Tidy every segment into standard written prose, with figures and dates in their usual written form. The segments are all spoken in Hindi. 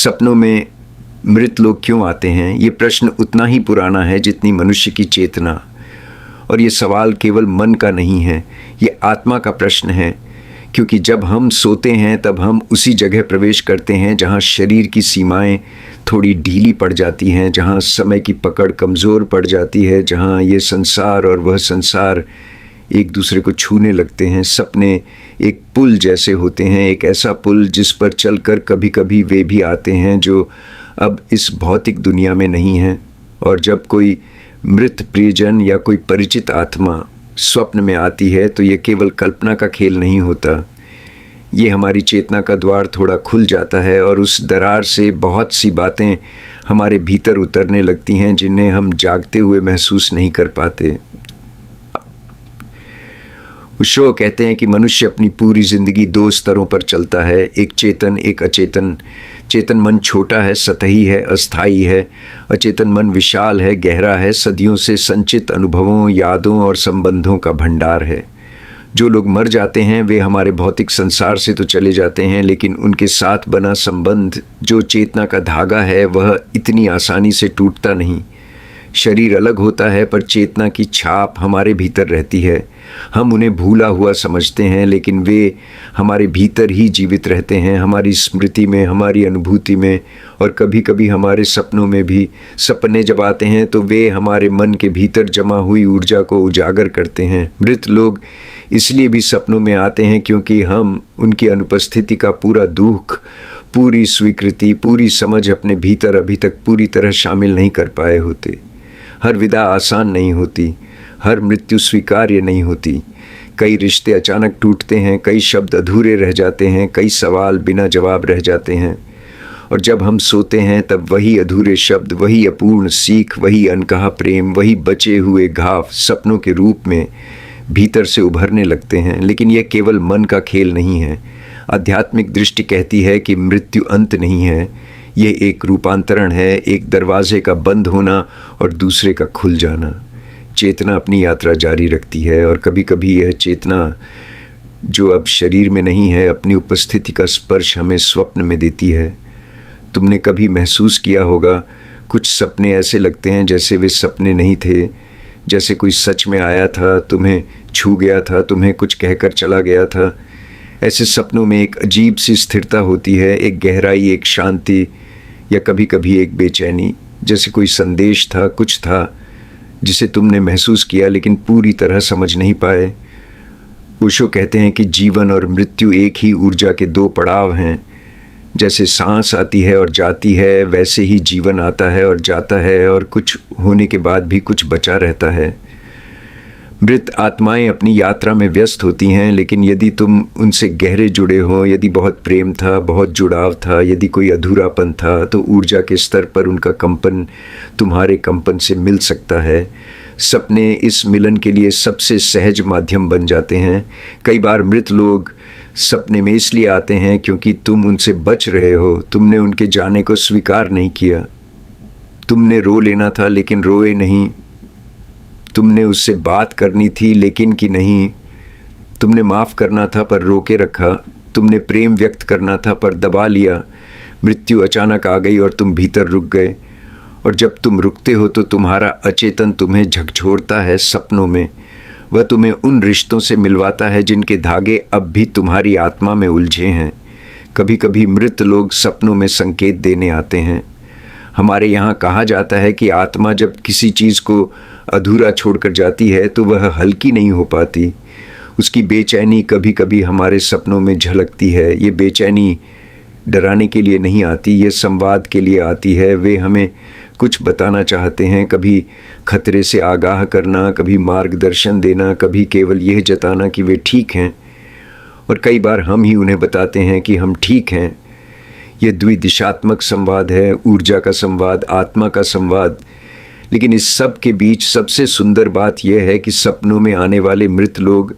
सपनों में मृत लोग क्यों आते हैं, ये प्रश्न उतना ही पुराना है जितनी मनुष्य की चेतना। और ये सवाल केवल मन का नहीं है, ये आत्मा का प्रश्न है। क्योंकि जब हम सोते हैं तब हम उसी जगह प्रवेश करते हैं जहाँ शरीर की सीमाएं थोड़ी ढीली पड़ जाती हैं, जहाँ समय की पकड़ कमज़ोर पड़ जाती है, जहाँ ये संसार और वह संसार एक दूसरे को छूने लगते हैं। सपने एक पुल जैसे होते हैं, एक ऐसा पुल जिस पर चलकर कभी कभी वे भी आते हैं जो अब इस भौतिक दुनिया में नहीं हैं। और जब कोई मृत प्रियजन या कोई परिचित आत्मा स्वप्न में आती है तो ये केवल कल्पना का खेल नहीं होता, ये हमारी चेतना का द्वार थोड़ा खुल जाता है और उस दरार से बहुत सी बातें हमारे भीतर उतरने लगती हैं जिन्हें हम जागते हुए महसूस नहीं कर पाते। शो कहते हैं कि मनुष्य अपनी पूरी जिंदगी दो स्तरों पर चलता है, एक चेतन एक अचेतन। चेतन मन छोटा है, सतही है, अस्थाई है। अचेतन मन विशाल है, गहरा है, सदियों से संचित अनुभवों, यादों और संबंधों का भंडार है। जो लोग मर जाते हैं वे हमारे भौतिक संसार से तो चले जाते हैं, लेकिन उनके साथ बना संबंध जो चेतना का धागा है वह इतनी आसानी से टूटता नहीं। शरीर अलग होता है पर चेतना की छाप हमारे भीतर रहती है। हम उन्हें भूला हुआ समझते हैं लेकिन वे हमारे भीतर ही जीवित रहते हैं, हमारी स्मृति में, हमारी अनुभूति में और कभी कभी हमारे सपनों में भी। सपने जब आते हैं तो वे हमारे मन के भीतर जमा हुई ऊर्जा को उजागर करते हैं। मृत लोग इसलिए भी सपनों में आते हैं क्योंकि हम उनकी अनुपस्थिति का पूरा दुख, पूरी स्वीकृति, पूरी समझ अपने भीतर अभी तक पूरी तरह शामिल नहीं कर पाए होते। हर विदा आसान नहीं होती, हर मृत्यु स्वीकार्य नहीं होती। कई रिश्ते अचानक टूटते हैं, कई शब्द अधूरे रह जाते हैं, कई सवाल बिना जवाब रह जाते हैं। और जब हम सोते हैं तब वही अधूरे शब्द, वही अपूर्ण सीख, वही अनकहा प्रेम, वही बचे हुए घाव सपनों के रूप में भीतर से उभरने लगते हैं। लेकिन यह केवल मन का खेल नहीं है। आध्यात्मिक दृष्टि कहती है कि मृत्यु अंत नहीं है, यह एक रूपांतरण है, एक दरवाजे का बंद होना और दूसरे का खुल जाना। चेतना अपनी यात्रा जारी रखती है और कभी कभी यह चेतना जो अब शरीर में नहीं है अपनी उपस्थिति का स्पर्श हमें स्वप्न में देती है। तुमने कभी महसूस किया होगा, कुछ सपने ऐसे लगते हैं जैसे वे सपने नहीं थे, जैसे कोई सच में आया था, तुम्हें छू गया था, तुम्हें कुछ कहकर चला गया था। ऐसे सपनों में एक अजीब सी स्थिरता होती है, एक गहराई, एक शांति या कभी कभी एक बेचैनी, जैसे कोई संदेश था, कुछ था जिसे तुमने महसूस किया लेकिन पूरी तरह समझ नहीं पाए। ओशो कहते हैं कि जीवन और मृत्यु एक ही ऊर्जा के दो पड़ाव हैं। जैसे सांस आती है और जाती है वैसे ही जीवन आता है और जाता है और कुछ होने के बाद भी कुछ बचा रहता है। मृत आत्माएं अपनी यात्रा में व्यस्त होती हैं, लेकिन यदि तुम उनसे गहरे जुड़े हो, यदि बहुत प्रेम था, बहुत जुड़ाव था, यदि कोई अधूरापन था, तो ऊर्जा के स्तर पर उनका कंपन तुम्हारे कंपन से मिल सकता है। सपने इस मिलन के लिए सबसे सहज माध्यम बन जाते हैं। कई बार मृत लोग सपने में इसलिए आते हैं क्योंकि तुम उनसे बच रहे हो, तुमने उनके जाने को स्वीकार नहीं किया। तुमने रो लेना था लेकिन रोए नहीं, तुमने उससे बात करनी थी लेकिन कि नहीं, तुमने माफ़ करना था पर रोके रखा, तुमने प्रेम व्यक्त करना था पर दबा लिया। मृत्यु अचानक आ गई और तुम भीतर रुक गए। और जब तुम रुकते हो तो तुम्हारा अचेतन तुम्हें झकझोरता है सपनों में। वह तुम्हें उन रिश्तों से मिलवाता है जिनके धागे अब भी तुम्हारी आत्मा में उलझे हैं। कभी कभी मृत लोग सपनों में संकेत देने आते हैं। हमारे यहाँ कहा जाता है कि आत्मा जब किसी चीज़ को अधूरा छोड़कर जाती है तो वह हल्की नहीं हो पाती। उसकी बेचैनी कभी कभी हमारे सपनों में झलकती है। ये बेचैनी डराने के लिए नहीं आती, ये संवाद के लिए आती है। वे हमें कुछ बताना चाहते हैं, कभी खतरे से आगाह करना, कभी मार्गदर्शन देना, कभी केवल यह जताना कि वे ठीक हैं। और कई बार हम ही उन्हें बताते हैं कि हम ठीक हैं। यह द्विदिशात्मक संवाद है, ऊर्जा का संवाद, आत्मा का संवाद। लेकिन इस सब के बीच सबसे सुंदर बात यह है कि सपनों में आने वाले मृत लोग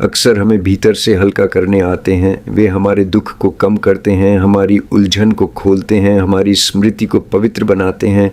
अक्सर हमें भीतर से हल्का करने आते हैं। वे हमारे दुख को कम करते हैं, हमारी उलझन को खोलते हैं, हमारी स्मृति को पवित्र बनाते हैं।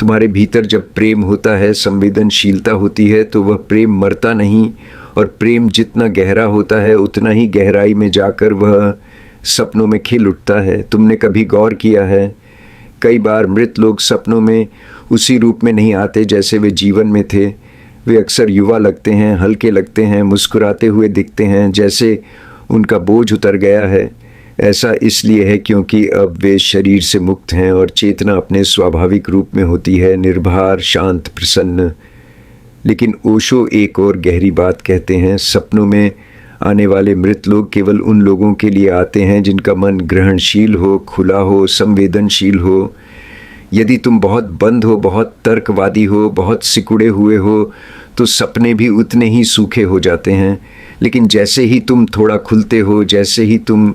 तुम्हारे भीतर जब प्रेम होता है, संवेदनशीलता होती है, तो वह प्रेम मरता नहीं। और प्रेम जितना गहरा होता है उतना ही गहराई में जाकर वह सपनों में खिल उठता है। तुमने कभी गौर किया है, कई बार मृत लोग सपनों में उसी रूप में नहीं आते जैसे वे जीवन में थे। वे अक्सर युवा लगते हैं, हल्के लगते हैं, मुस्कुराते हुए दिखते हैं, जैसे उनका बोझ उतर गया है। ऐसा इसलिए है क्योंकि अब वे शरीर से मुक्त हैं और चेतना अपने स्वाभाविक रूप में होती है, निर्भर, शांत, प्रसन्न। लेकिन ओशो एक और गहरी बात कहते हैं, सपनों में आने वाले मृत लोग केवल उन लोगों के लिए आते हैं जिनका मन ग्रहणशील हो, खुला हो, संवेदनशील हो। यदि तुम बहुत बंद हो, बहुत तर्कवादी हो, बहुत सिकुड़े हुए हो, तो सपने भी उतने ही सूखे हो जाते हैं। लेकिन जैसे ही तुम थोड़ा खुलते हो, जैसे ही तुम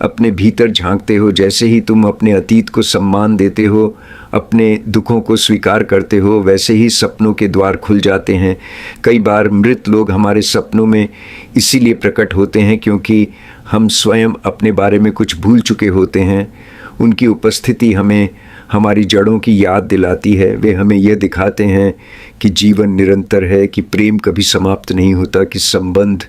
अपने भीतर झांकते हो, जैसे ही तुम अपने अतीत को सम्मान देते हो, अपने दुखों को स्वीकार करते हो, वैसे ही सपनों के द्वार खुल जाते हैं। कई बार मृत लोग हमारे सपनों में इसीलिए प्रकट होते हैं क्योंकि हम स्वयं अपने बारे में कुछ भूल चुके होते हैं। उनकी उपस्थिति हमें हमारी जड़ों की याद दिलाती है। वे हमें यह दिखाते हैं कि जीवन निरंतर है, कि प्रेम कभी समाप्त नहीं होता, कि संबंध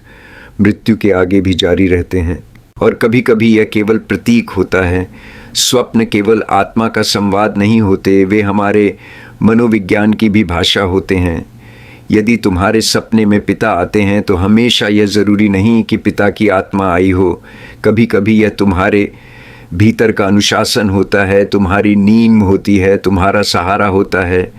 मृत्यु के आगे भी जारी रहते हैं। और कभी कभी यह केवल प्रतीक होता है। स्वप्न केवल आत्मा का संवाद नहीं होते, वे हमारे मनोविज्ञान की भी भाषा होते हैं। यदि तुम्हारे सपने में पिता आते हैं तो हमेशा यह ज़रूरी नहीं कि पिता की आत्मा आई हो। कभी कभी यह तुम्हारे भीतर का अनुशासन होता है, तुम्हारी नींद होती है, तुम्हारा सहारा होता है।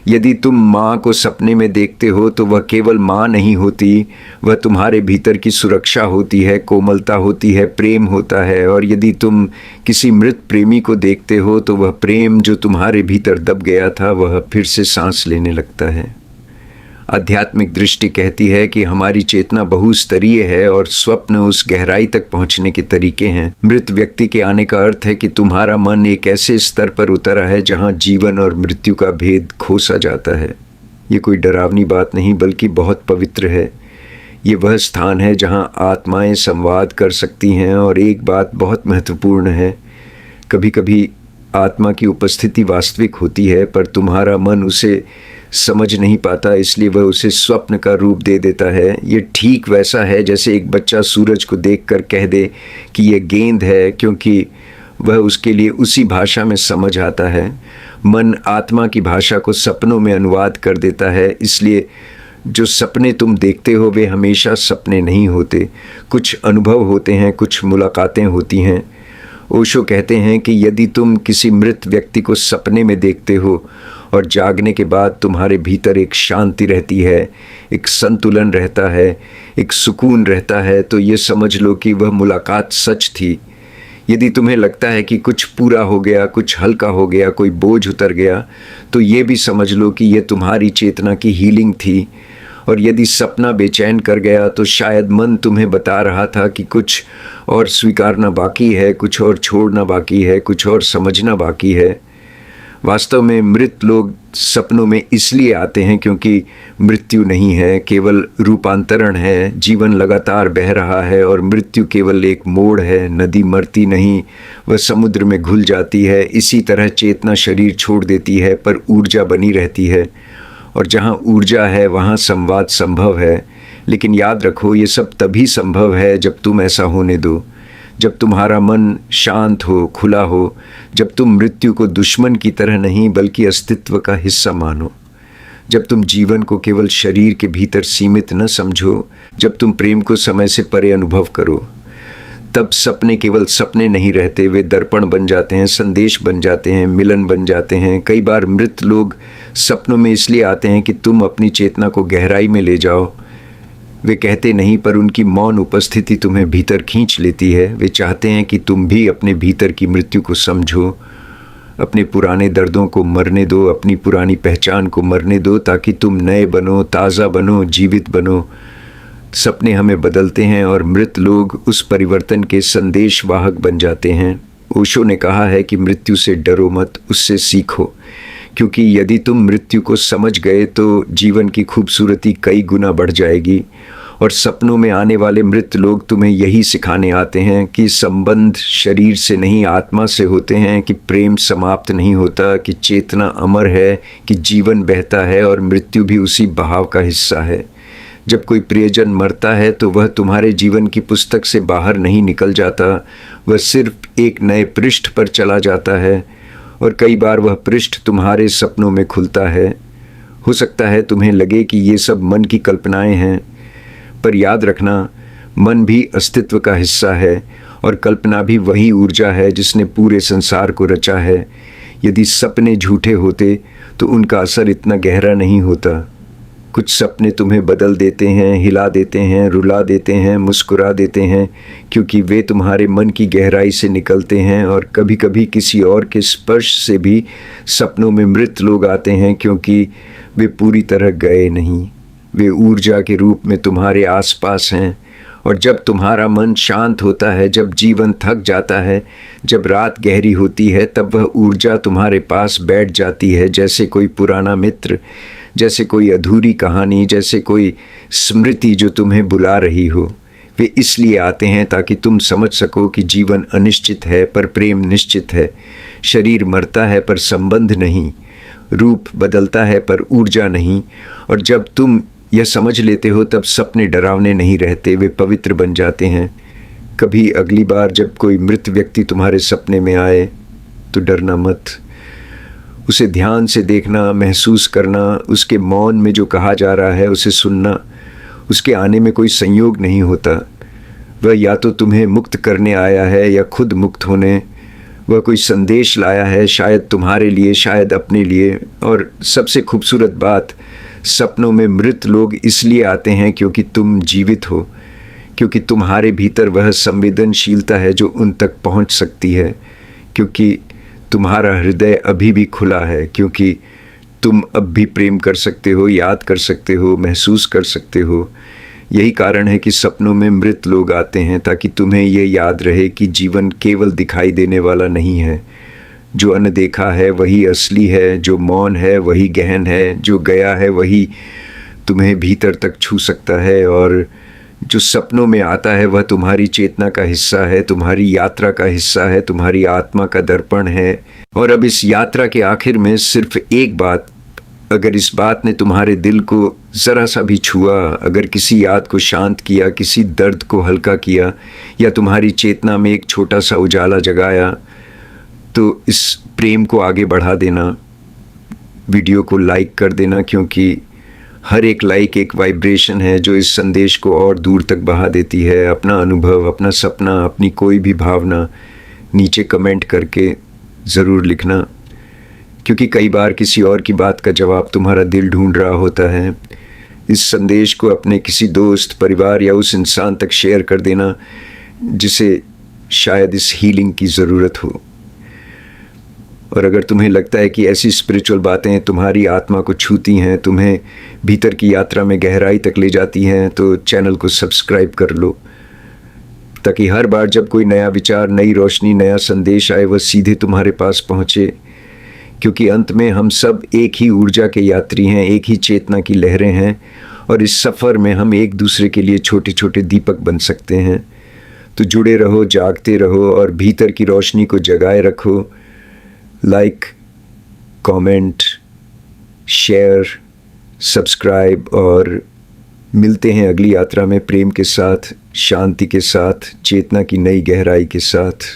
यदि तुम माँ को सपने में देखते हो तो वह केवल माँ नहीं होती, वह तुम्हारे भीतर की सुरक्षा होती है, कोमलता होती है, प्रेम होता है। और यदि तुम किसी मृत प्रेमी को देखते हो तो वह प्रेम जो तुम्हारे भीतर दब गया था वह फिर से सांस लेने लगता है। आध्यात्मिक दृष्टि कहती है कि हमारी चेतना बहुस्तरीय है और स्वप्न उस गहराई तक पहुंचने के तरीके हैं। मृत व्यक्ति के आने का अर्थ है कि तुम्हारा मन एक ऐसे स्तर पर उतरा है जहां जीवन और मृत्यु का भेद खोसा जाता है। ये कोई डरावनी बात नहीं बल्कि बहुत पवित्र है। ये वह स्थान है जहां आत्माएं संवाद कर सकती हैं। और एक बात बहुत महत्वपूर्ण है, कभी कभी आत्मा की उपस्थिति वास्तविक होती है पर तुम्हारा मन उसे समझ नहीं पाता, इसलिए वह उसे स्वप्न का रूप दे देता है। ये ठीक वैसा है जैसे एक बच्चा सूरज को देखकर कह दे कि यह गेंद है, क्योंकि वह उसके लिए उसी भाषा में समझ आता है। मन आत्मा की भाषा को सपनों में अनुवाद कर देता है, इसलिए जो सपने तुम देखते हो वे हमेशा सपने नहीं होते। कुछ अनुभव होते हैं, कुछ मुलाकातें होती हैं। ओशो कहते हैं कि यदि तुम किसी मृत व्यक्ति को सपने में देखते हो और जागने के बाद तुम्हारे भीतर एक शांति रहती है, एक संतुलन रहता है, एक सुकून रहता है, तो ये समझ लो कि वह मुलाकात सच थी। यदि तुम्हें लगता है कि कुछ पूरा हो गया, कुछ हल्का हो गया, कोई बोझ उतर गया, तो ये भी समझ लो कि यह तुम्हारी चेतना की हीलिंग थी। और यदि सपना बेचैन कर गया तो शायद मन तुम्हें बता रहा था कि कुछ और स्वीकारना बाकी है, कुछ और छोड़ना बाकी है, कुछ और समझना बाकी है। वास्तव में मृत लोग सपनों में इसलिए आते हैं क्योंकि मृत्यु नहीं है, केवल रूपांतरण है। जीवन लगातार बह रहा है और मृत्यु केवल एक मोड़ है। नदी मरती नहीं, वह समुद्र में घुल जाती है। इसी तरह चेतना शरीर छोड़ देती है पर ऊर्जा बनी रहती है, और जहाँ ऊर्जा है वहाँ संवाद संभव है। लेकिन याद रखो, ये सब तभी संभव है जब तुम ऐसा होने दो, जब तुम्हारा मन शांत हो, खुला हो, जब तुम मृत्यु को दुश्मन की तरह नहीं बल्कि अस्तित्व का हिस्सा मानो, जब तुम जीवन को केवल शरीर के भीतर सीमित न समझो, जब तुम प्रेम को समय से परे अनुभव करो। तब सपने केवल सपने नहीं रहते, वे दर्पण बन जाते हैं, संदेश बन जाते हैं, मिलन बन जाते हैं। कई बार मृत लोग सपनों में इसलिए आते हैं कि तुम अपनी चेतना को गहराई में ले जाओ। वे कहते नहीं पर उनकी मौन उपस्थिति तुम्हें भीतर खींच लेती है। वे चाहते हैं कि तुम भी अपने भीतर की मृत्यु को समझो, अपने पुराने दर्दों को मरने दो, अपनी पुरानी पहचान को मरने दो, ताकि तुम नए बनो, ताज़ा बनो, जीवित बनो। सपने हमें बदलते हैं और मृत लोग उस परिवर्तन के संदेश वाहक बन जाते हैं। ओशो ने कहा है कि मृत्यु से डरो मत, उससे सीखो, क्योंकि यदि तुम मृत्यु को समझ गए तो जीवन की खूबसूरती कई गुना बढ़ जाएगी। और सपनों में आने वाले मृत लोग तुम्हें यही सिखाने आते हैं कि संबंध शरीर से नहीं आत्मा से होते हैं, कि प्रेम समाप्त नहीं होता, कि चेतना अमर है, कि जीवन बहता है और मृत्यु भी उसी बहाव का हिस्सा है। जब कोई प्रियजन मरता है तो वह तुम्हारे जीवन की पुस्तक से बाहर नहीं निकल जाता, वह सिर्फ एक नए पृष्ठ पर चला जाता है और कई बार वह पृष्ठ तुम्हारे सपनों में खुलता है। हो सकता है तुम्हें लगे कि ये सब मन की कल्पनाएं हैं, पर याद रखना, मन भी अस्तित्व का हिस्सा है और कल्पना भी वही ऊर्जा है जिसने पूरे संसार को रचा है। यदि सपने झूठे होते तो उनका असर इतना गहरा नहीं होता। कुछ सपने तुम्हें बदल देते हैं, हिला देते हैं, रुला देते हैं, मुस्कुरा देते हैं, क्योंकि वे तुम्हारे मन की गहराई से निकलते हैं। और कभी कभी किसी और के स्पर्श से भी सपनों में मृत लोग आते हैं, क्योंकि वे पूरी तरह गए नहीं, वे ऊर्जा के रूप में तुम्हारे आसपास हैं। और जब तुम्हारा मन शांत होता है, जब जीवन थक जाता है, जब रात गहरी होती है, तब वह ऊर्जा तुम्हारे पास बैठ जाती है, जैसे कोई पुराना मित्र, जैसे कोई अधूरी कहानी, जैसे कोई स्मृति जो तुम्हें बुला रही हो। वे इसलिए आते हैं ताकि तुम समझ सको कि जीवन अनिश्चित है पर प्रेम निश्चित है, शरीर मरता है पर संबंध नहीं, रूप बदलता है पर ऊर्जा नहीं। और जब तुम यह समझ लेते हो तब सपने डरावने नहीं रहते, वे पवित्र बन जाते हैं। कभी अगली बार जब कोई मृत व्यक्ति तुम्हारे सपने में आए तो डरना मत, उसे ध्यान से देखना, महसूस करना, उसके मौन में जो कहा जा रहा है उसे सुनना। उसके आने में कोई संयोग नहीं होता, वह या तो तुम्हें मुक्त करने आया है या खुद मुक्त होने। वह कोई संदेश लाया है, शायद तुम्हारे लिए, शायद अपने लिए। और सबसे खूबसूरत बात, सपनों में मृत लोग इसलिए आते हैं क्योंकि तुम जीवित हो, क्योंकि तुम्हारे भीतर वह संवेदनशीलता है जो उन तक पहुंच सकती है, क्योंकि तुम्हारा हृदय अभी भी खुला है, क्योंकि तुम अब भी प्रेम कर सकते हो, याद कर सकते हो, महसूस कर सकते हो। यही कारण है कि सपनों में मृत लोग आते हैं, ताकि तुम्हें ये याद रहे कि जीवन केवल दिखाई देने वाला नहीं है। जो अनदेखा है वही असली है, जो मौन है वही गहन है, जो गया है वही तुम्हें भीतर तक छू सकता है। और जो सपनों में आता है वह तुम्हारी चेतना का हिस्सा है, तुम्हारी यात्रा का हिस्सा है, तुम्हारी आत्मा का दर्पण है। और अब इस यात्रा के आखिर में सिर्फ एक बात, अगर इस बात ने तुम्हारे दिल को ज़रा सा भी छुआ, अगर किसी याद को शांत किया, किसी दर्द को हल्का किया, या तुम्हारी चेतना में एक छोटा सा उजाला जगाया, तो इस प्रेम को आगे बढ़ा देना, वीडियो को लाइक कर देना, क्योंकि हर एक लाइक एक वाइब्रेशन है जो इस संदेश को और दूर तक बढ़ा देती है। अपना अनुभव, अपना सपना, अपनी कोई भी भावना नीचे कमेंट करके ज़रूर लिखना, क्योंकि कई बार किसी और की बात का जवाब तुम्हारा दिल ढूंढ रहा होता है। इस संदेश को अपने किसी दोस्त, परिवार या उस इंसान तक शेयर कर देना जिसे शायद इस हीलिंग की ज़रूरत हो। और अगर तुम्हें लगता है कि ऐसी स्पिरिचुअल बातें तुम्हारी आत्मा को छूती हैं, तुम्हें भीतर की यात्रा में गहराई तक ले जाती हैं, तो चैनल को सब्सक्राइब कर लो, ताकि हर बार जब कोई नया विचार, नई रोशनी, नया संदेश आए, वह सीधे तुम्हारे पास पहुँचे। क्योंकि अंत में हम सब एक ही ऊर्जा के यात्री हैं, एक ही चेतना की लहरें हैं, और इस सफ़र में हम एक दूसरे के लिए छोटे छोटे दीपक बन सकते हैं। तो जुड़े रहो, जागते रहो और भीतर की रोशनी को जगाए रखो। लाइक, कमेंट, शेयर, सब्सक्राइब, और मिलते हैं अगली यात्रा में प्रेम के साथ, शांति के साथ, चेतना की नई गहराई के साथ।